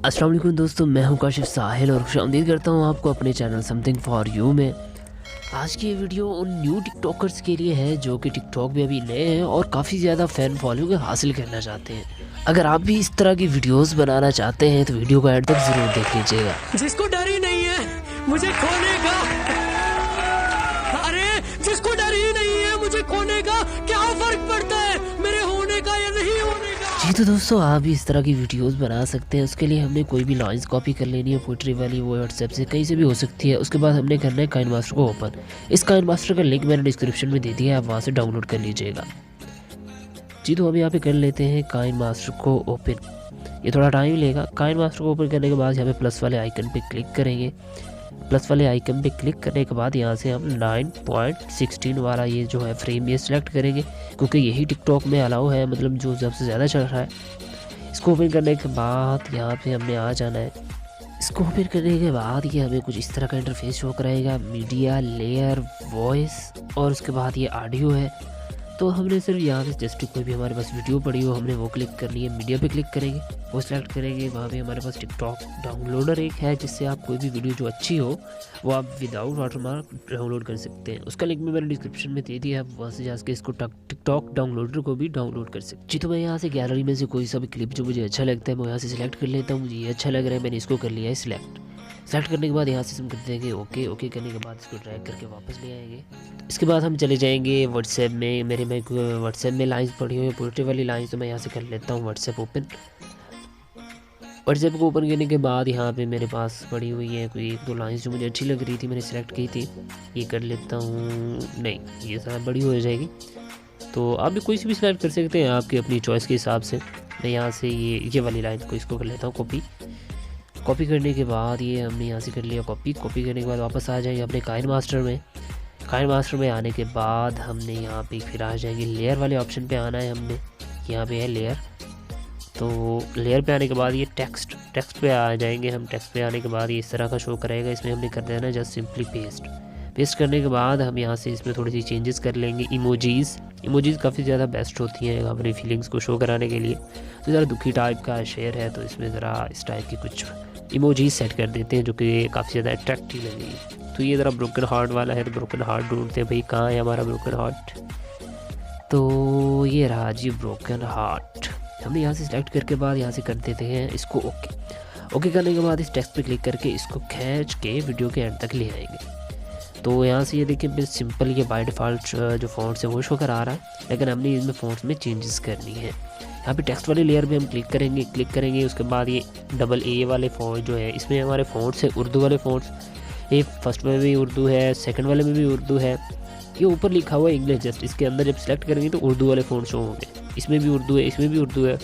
अस्सलाम वालेकुम दोस्तों, मैं हूं काशिफ साहिल और खुशामदीद करता हूं आपको अपने चैनल समथिंग फॉर यू में। आज की ये वीडियो उन न्यू टिकटॉकर्स के लिए है जो कि टिकटॉक में अभी नए हैं और काफ़ी ज़्यादा फ़ैन फॉलोइंग हासिल करना चाहते हैं। अगर आप भी इस तरह की वीडियोस बनाना चाहते हैं तो वीडियो को एंड तक ज़रूर देख लीजिएगा। जिसको डर ही नहीं है मुझे खोने का, अरे जिसको डर ही नहीं है मुझे खोने का, क्या फर्क पड़ता है मेरे होने का या नहीं होने का। जी तो दोस्तों, आप भी इस तरह की वीडियोस बना सकते हैं। उसके लिए हमने कोई भी लाइंस कॉपी कर लेनी है पोइट्री वाली, वो व्हाट्सएप से कहीं से भी हो सकती है। उसके बाद हमने करना है काइन मास्टर को ओपन। इस काइन मास्टर का लिंक मैंने डिस्क्रिप्शन में दे दिया है, आप वहाँ से डाउनलोड कर लीजिएगा। जी तो हम यहाँ पे कर लेते हैं काइन मास्टर को ओपन। ये थोड़ा टाइम लेगा। काइन मास्टर को ओपन करने के बाद यहाँ पे प्लस वाले आइकन पे क्लिक करेंगे। प्लस वाले आइकन पे क्लिक करने के बाद यहाँ से हम 9.16 वाला ये जो है फ्रेम ये सिलेक्ट करेंगे, क्योंकि यही टिकटॉक में अलाउ है, मतलब जो सबसे ज़्यादा चल रहा है। इसको ओपन करने के बाद यहाँ पे हमने आ जाना है। इसको ओपन करने के बाद ये हमें कुछ इस तरह का इंटरफेस शो कराएगा, मीडिया लेयर, वॉइस और उसके बाद ये ऑडियो है। तो हमने सिर्फ यहाँ से जस्ट कोई भी हमारे पास वीडियो पड़ी हो हमने वो क्लिक करनी है। मीडिया पे क्लिक करेंगे, वो सिलेक्ट करेंगे। वहाँ पे हमारे पास टिकटॉक डाउनलोडर एक है, जिससे आप कोई भी वीडियो जो अच्छी हो वो आप विदाउट वाटरमार्क डाउनलोड कर सकते हैं। उसका लिंक भी मैंने डिस्क्रिप्शन में दे दिया है, वहाँ से जाके इसको टिकटॉक डाउनलोडर को भी डाउनलोड कर सकते हैं। जी तो मैं यहाँ से गैलरी में से कोई सा भी क्लिप जो मुझे अच्छा लगता है मैं यहाँ से सिलेक्ट कर लेता हूँ। मुझे ये अच्छा लग रहा है, मैंने इसको कर लिया है सिलेक्ट। सेलेक्ट करने के बाद यहाँ से हम कर देंगे ओके। ओके करने के बाद इसको ड्रैग करके वापस ले आएंगे। इसके बाद हम चले जाएंगे व्हाट्सएप में। मेरे में व्हाट्सएप में लाइंस पड़ी हुई है, पोइट्री वाली लाइंस, तो मैं यहाँ से कर लेता हूँ व्हाट्सएप ओपन। व्हाट्सएप को ओपन करने के बाद यहाँ पे मेरे पास पड़ी हुई है कोई एक दो लाइंस जो मुझे अच्छी लग रही थी, मैंने सेलेक्ट की थी। ये कर लेता हूँ, नहीं ये ज़्यादा बड़ी हो जाएगी, तो आप भी कोई सी भी सिलेक्ट कर सकते हैं आपकी अपनी चॉइस के हिसाब से। मैं यहाँ से ये वाली लाइन को इसको कर लेता हूँ कॉपी। कॉपी करने के बाद ये हमने यहाँ से कर लिया कॉपी। कॉपी करने के बाद वापस आ जाएंगे अपने काइन मास्टर में। काइन मास्टर में आने के बाद हमने यहाँ पे फिर आ जाएंगे लेयर वाले ऑप्शन पे आना है। हमने यहाँ पे है लेयर, तो लेयर पे आने के बाद ये टेक्स्ट पे आ जाएंगे हम। टेक्स्ट पे आने के बाद ये इस तरह का शो करेगा। इसमें हमने कर देना जस्ट सिंपली पेस्ट करने के बाद हम यहाँ से इसमें थोड़ी सी चेंजेस कर लेंगे। इमोजीज़ काफ़ी ज़्यादा बेस्ट होती हैं अपनी फीलिंग्स को शो कराने के लिए। तो ज़रा दुखी टाइप का शेयर है, तो इसमें ज़रा इस टाइप की कुछ इमोजीज सेट कर देते हैं जो कि काफ़ी ज़्यादा अट्रैक्टिव लगेगी। तो ये ज़रा ब्रोकन हार्ट वाला है, तो ब्रोकन हार्ट ढूंढते हैं भाई, कहाँ है हमारा ब्रोकन हार्ट। तो ये रहा जी ब्रोकन हार्ट। हमने यहाँ से सिलेक्ट करके बाद यहाँ से कर देते हैं इसको ओके करने के बाद इस टेक्स्ट पे क्लिक करके इसको खींच के वीडियो के एंड तक ले आएंगे। तो यहाँ से ये देखिए बिल्कुल सिंपल, ये बाय डिफ़ॉल्ट जो फ़ॉन्ट्स है वो शो करा रहा है, लेकिन हमने इसमें फ़ॉन्ट्स में चेंजेस करनी है। यहाँ पे टेक्स्ट वाली लेयर पे हम क्लिक करेंगे। उसके बाद ये डबल ए वाले फ़ॉन्ट जो है, इसमें हमारे फ़ॉन्ट्स है उर्दू वाले फ़ॉन्ट्स। ये फर्स्ट में भी उर्दू है, सेकंड वाले में भी उर्दू है। ये ऊपर लिखा हुआ है इंग्लिश, जस्ट इसके अंदर जब सेलेक्ट करेंगे तो उर्दू वाले फ़ॉन्ट शो होंगे। इसमें भी उर्दू है, इसमें भी उर्दू है।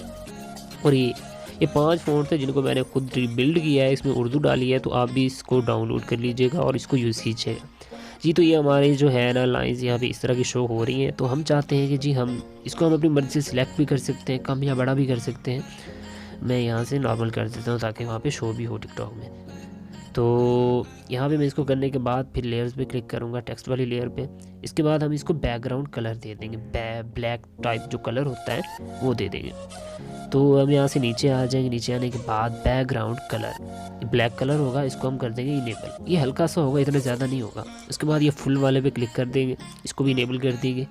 और ये 5 फ़ॉन्ट थे जिनको मैंने खुद रिबिल्ड किया है, इसमें उर्दू डाली है। तो आप भी इसको डाउनलोड कर लीजिएगा और इसको यूज़ कीजिएगा। जी तो ये हमारी जो है ना लाइंस यहाँ पे इस तरह की शो हो रही हैं। तो हम चाहते हैं कि जी हम इसको अपनी मर्ज़ी से सिलेक्ट भी कर सकते हैं, कम या बड़ा भी कर सकते हैं। मैं यहाँ से नॉर्मल कर देता हूँ ताकि वहाँ पे शो भी हो टिकटॉक में। तो यहाँ पे मैं इसको करने के बाद फिर लेयर्स पे क्लिक करूँगा, टेक्स्ट वाली लेयर पे। इसके बाद हम इसको बैकग्राउंड कलर दे देंगे, ब्लैक टाइप जो कलर होता है वो दे देंगे। तो हम यहाँ से नीचे आ जाएंगे। नीचे आने के बाद बैकग्राउंड कलर ब्लैक कलर होगा, इसको हम कर देंगे इनेबल। ये हल्का सा होगा, इतना ज़्यादा नहीं होगा। उसके बाद ये फुल वाले पे क्लिक कर देंगे, इसको भी इनेबल कर देंगे।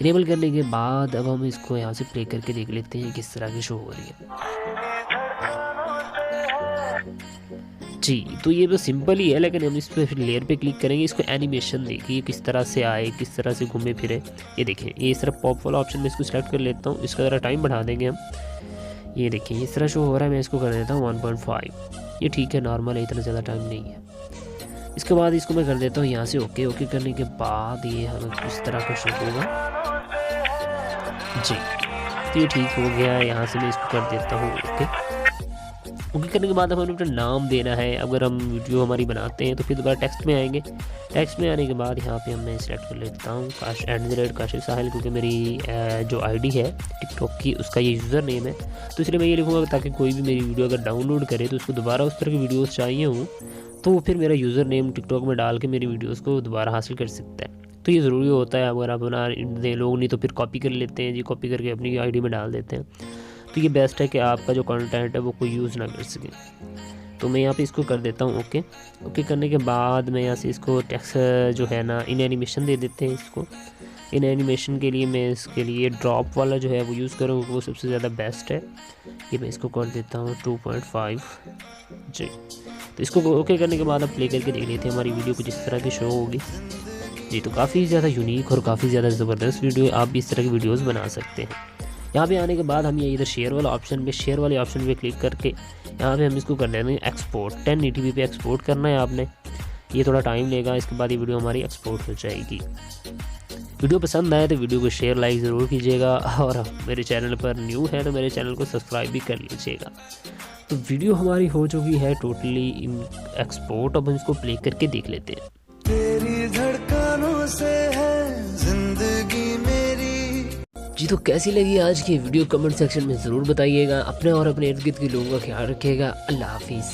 इनेबल करने के बाद अब हम इसको यहाँ से प्ले करके देख लेते हैं किस तरह की शो हो रही है। जी तो ये तो सिंपल ही है, लेकिन हम इस पर लेयर पे क्लिक करेंगे। इसको एनिमेशन देखिए किस तरह से आए, किस तरह से घूमे फिरे। ये देखिए ये इस तरह पॉप वाला ऑप्शन में इसको सिलेक्ट कर लेता हूँ। इसका ज़रा टाइम बढ़ा देंगे हम। ये देखिए इस तरह शो हो रहा है। मैं इसको कर देता हूँ 1.5। ये ठीक है, नॉर्मल है, इतना ज़्यादा टाइम नहीं है। इसके बाद इसको मैं कर देता हूँ यहाँ से ओके करने के बाद ये हमें इस तरह का शो होगा। जी तो ये ठीक हो गया। यहाँ से मैं इसको कर देता हूँ ओके करने के बाद हमें अपना नाम देना है। अगर हम वीडियो हमारी बनाते हैं तो फिर दोबारा टेक्स्ट में आएंगे। टेक्स्ट में आने के बाद यहाँ पे मैं सिलेक्ट कर लेता हूँ काशिफ साहिल, क्योंकि मेरी जो आईडी है टिकटॉक की उसका ये यूज़र नेम है। तो इसलिए मैं ये लिखूँगा ताकि कोई भी मेरी वीडियो अगर डाउनलोड करे तो उसको दोबारा उस तरह की वीडियोज़ चाहिए हूँ तो फिर मेरा यूज़र नेम टिकटॉक में डाल के मेरी वीडियोज़ को दोबारा हासिल कर सकता है। तो ये ज़रूरी होता है। अगर आप बना दे लोग नहीं तो फिर कॉपी कर लेते हैं जी, कॉपी करके अपनी आईडी में डाल देते हैं। तो ये बेस्ट है कि आपका जो कंटेंट है वो कोई यूज़ ना कर सके। तो मैं यहाँ पे इसको कर देता हूँ ओके। ओके करने के बाद मैं यहाँ से इसको टेक्स्ट जो है ना इन एनिमेशन दे देते हैं इसको। इन एनिमेशन के लिए मैं इसके लिए ड्रॉप वाला जो है वो यूज़ करूँगा, वो सबसे ज़्यादा बेस्ट है। ये मैं इसको कर देता हूँ 2.5 जी। तो इसको ओके करने के बाद आप प्ले करके देख लेते हैं हमारी वीडियो कुछ इस तरह की शो होगी जी। तो काफ़ी ज़्यादा यूनिक और काफ़ी ज़्यादा ज़बरदस्त वीडियो, आप भी इस तरह की वीडियोस बना सकते हैं। यहाँ पे आने के बाद हम ये इधर शेयर वाला ऑप्शन पे, शेयर वाले ऑप्शन पे क्लिक करके यहाँ पे हम इसको कर लेंगे एक्सपोर्ट। 1080p पे एक्सपोर्ट करना है आपने, ये थोड़ा टाइम लेगा, इसके बाद ये वीडियो हमारी एक्सपोर्ट हो जाएगी। वीडियो पसंद आए तो वीडियो को शेयर लाइक ज़रूर कीजिएगा, और मेरे चैनल पर न्यू है तो मेरे चैनल को सब्सक्राइब भी कर लीजिएगा। तो वीडियो हमारी हो चुकी है टोटली इन एक्सपोर्ट। अब हम इसको प्ले करके देख लेते हैं। तेरी धड़कनों से है जिंदगी मेरी। जी तो कैसी लगी आज की वीडियो कमेंट सेक्शन में ज़रूर बताइएगा। अपने और अपने इर्द गिर्द के लोगों का ख्याल रखिएगा। अल्लाह हाफिज़।